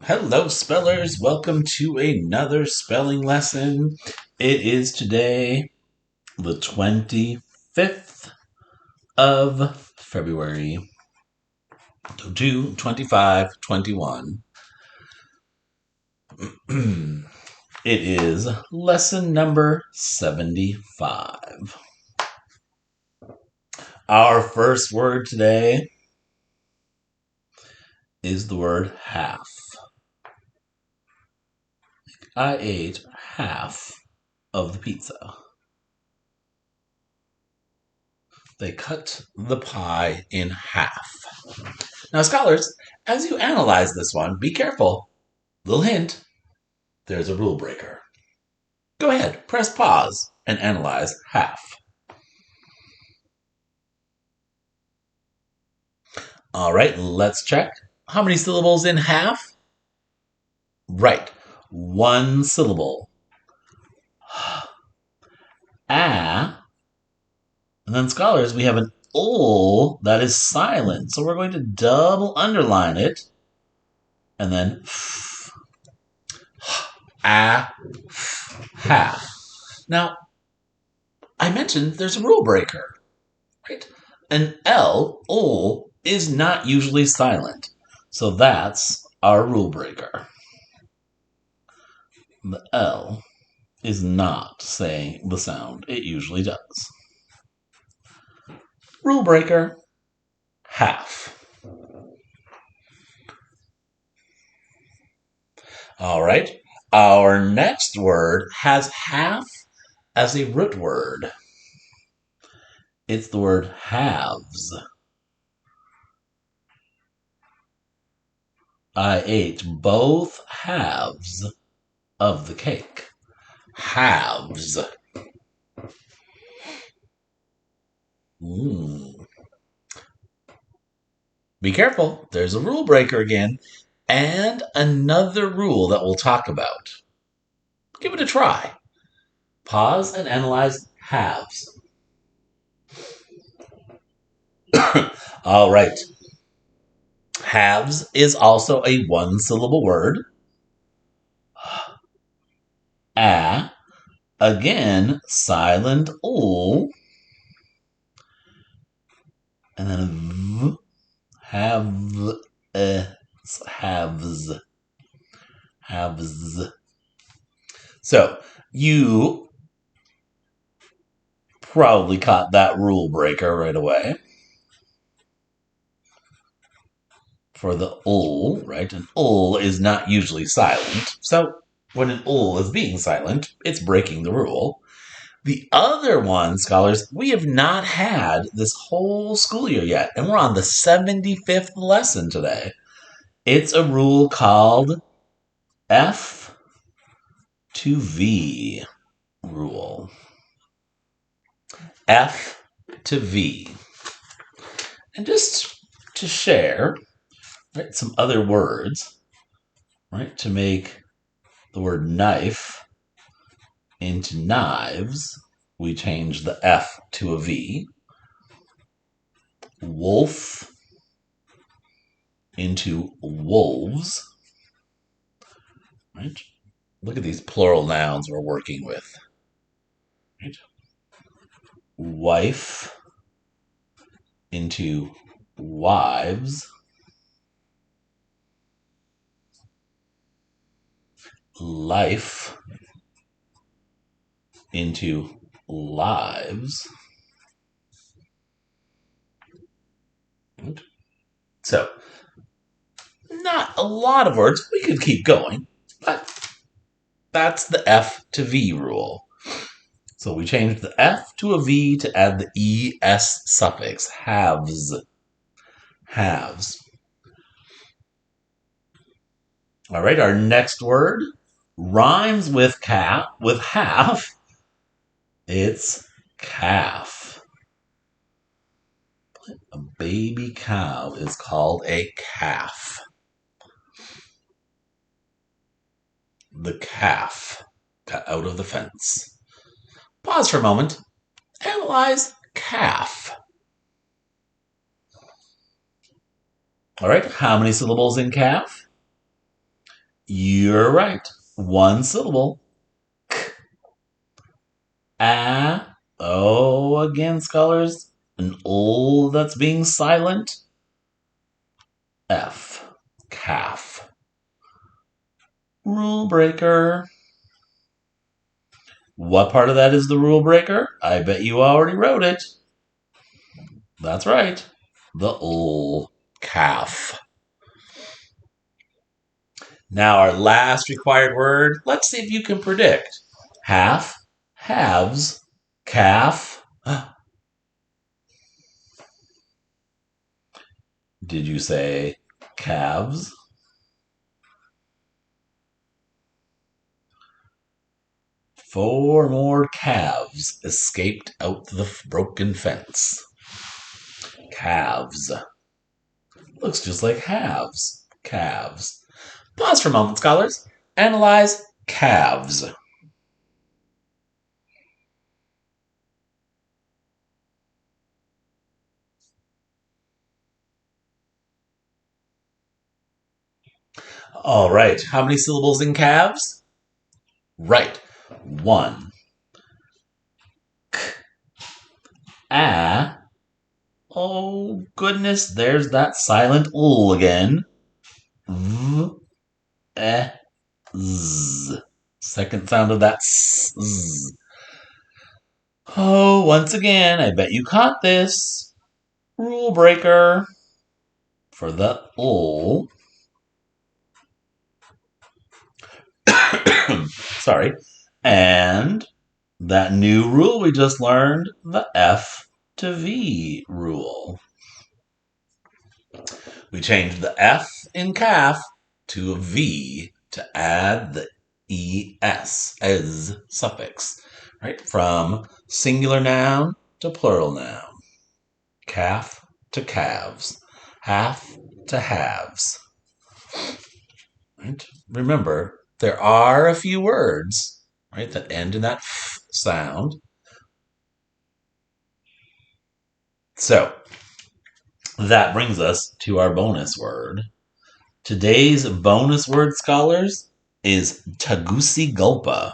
Hello, spellers. Welcome to another spelling lesson. It is today the 25th of February, 2021. It is lesson number 75. Our first word today is the word half. I ate half of the pizza. They cut the pie in half. Now, scholars, as you analyze this one, be careful. Little hint, there's a rule breaker. Go ahead, press pause and analyze half. All right, let's check. How many syllables in half? Right, one syllable. Ah. And then, scholars, we have an O that is silent. So we're going to double underline it. And then half. Now, I mentioned there's a rule breaker, right? An O is not usually silent. So that's our rule breaker. The L is not saying the sound it usually does. Rule breaker, half. All right. Our next word has half as a root word. It's the word halves. I ate both halves of the cake. Halves. Be careful. There's a rule breaker again. And another rule that we'll talk about. Give it a try. Pause and analyze halves. All right. Halves is also a one-syllable word. Again, silent O. And then V. Halves. So, you probably caught that rule breaker right away. For the ul, right? An ul is not usually silent. So when an ul is being silent, it's breaking the rule. The other one, scholars, we have not had this whole school year yet, and we're on the 75th lesson today. It's a rule called F to V rule. F to V. And just to share, right, some other words, right, to make the word knife into knives, we change the F to a V. Wolf into wolves. Right? Look at these plural nouns we're working with. Right? Wife into wives. Life into lives. Right? So, not a lot of words. We could keep going, but that's the F to V rule. So we changed the F to a V to add the ES suffix, halves. Halves. All right, our next word rhymes with half. It's calf. A baby cow is called a calf. The calf got out of the fence. Pause for a moment. Analyze calf. All right, how many syllables in calf? You're right. One syllable. Oh, again, scholars. An O that's being silent. F. Calf. Rule breaker. What part of that is the rule breaker? I bet you already wrote it. That's right. The L. Calf. Now, our last required word. Let's see if you can predict. Half, halves, calf. Did you say calves? 4 more calves escaped out the broken fence. Calves. Looks just like halves. Calves. Pause for a moment, scholars. Analyze calves. All right. How many syllables in calves? Right. 1. A. Oh, goodness. There's that silent L again. V. E. Z. Second sound of that Z. Oh, once again, I bet you caught this. Rule breaker for the L. Sorry. And that new rule we just learned, the F to V rule. We changed the F in calf to a V to add the es suffix, right? From singular noun to plural noun. Calf to calves. Half to halves. Right? Remember, there are a few words, right, that end in that f sound. So, that brings us to our bonus word. Today's bonus word, scholars, is Tegucigalpa.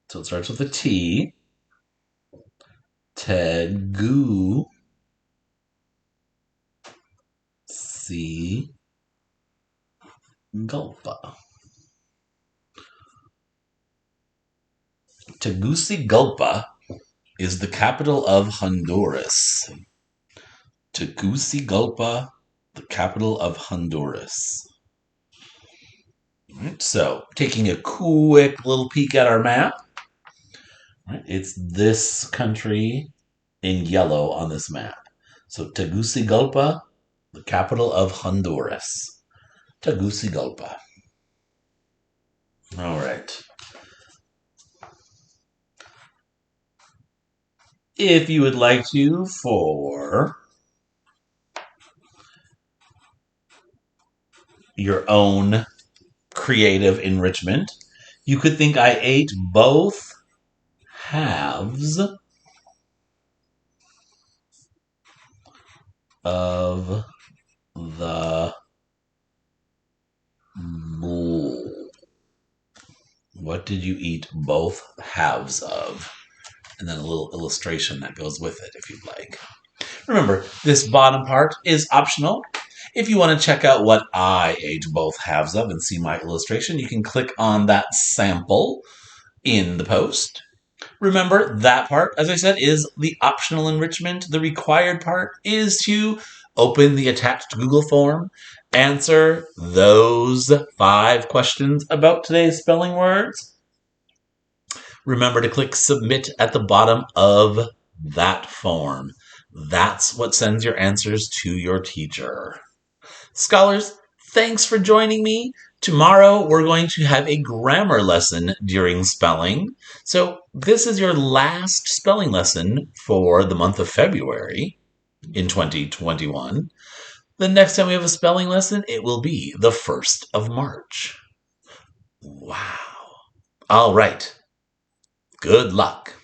So it starts with a T. Tegucigalpa. Tegucigalpa is the capital of Honduras. Tegucigalpa, the capital of Honduras. Right, so, taking a quick little peek at our map, right, it's this country in yellow on this map. So, Tegucigalpa, the capital of Honduras. Tegucigalpa. All right. If you would like to, for your own creative enrichment, you could think I ate both halves of the bowl. What did you eat both halves of? And then a little illustration that goes with it if you'd like. Remember, this bottom part is optional. If you want to check out what I ate both halves of and see my illustration, you can click on that sample in the post. Remember, that part, as I said, is the optional enrichment. The required part is to open the attached Google form, answer those 5 questions about today's spelling words. Remember to click submit at the bottom of that form. That's what sends your answers to your teacher. Scholars, thanks for joining me. Tomorrow we're going to have a grammar lesson during spelling. So this is your last spelling lesson for the month of February in 2021. The next time we have a spelling lesson, it will be the 1st of March. Wow. All right. Good luck.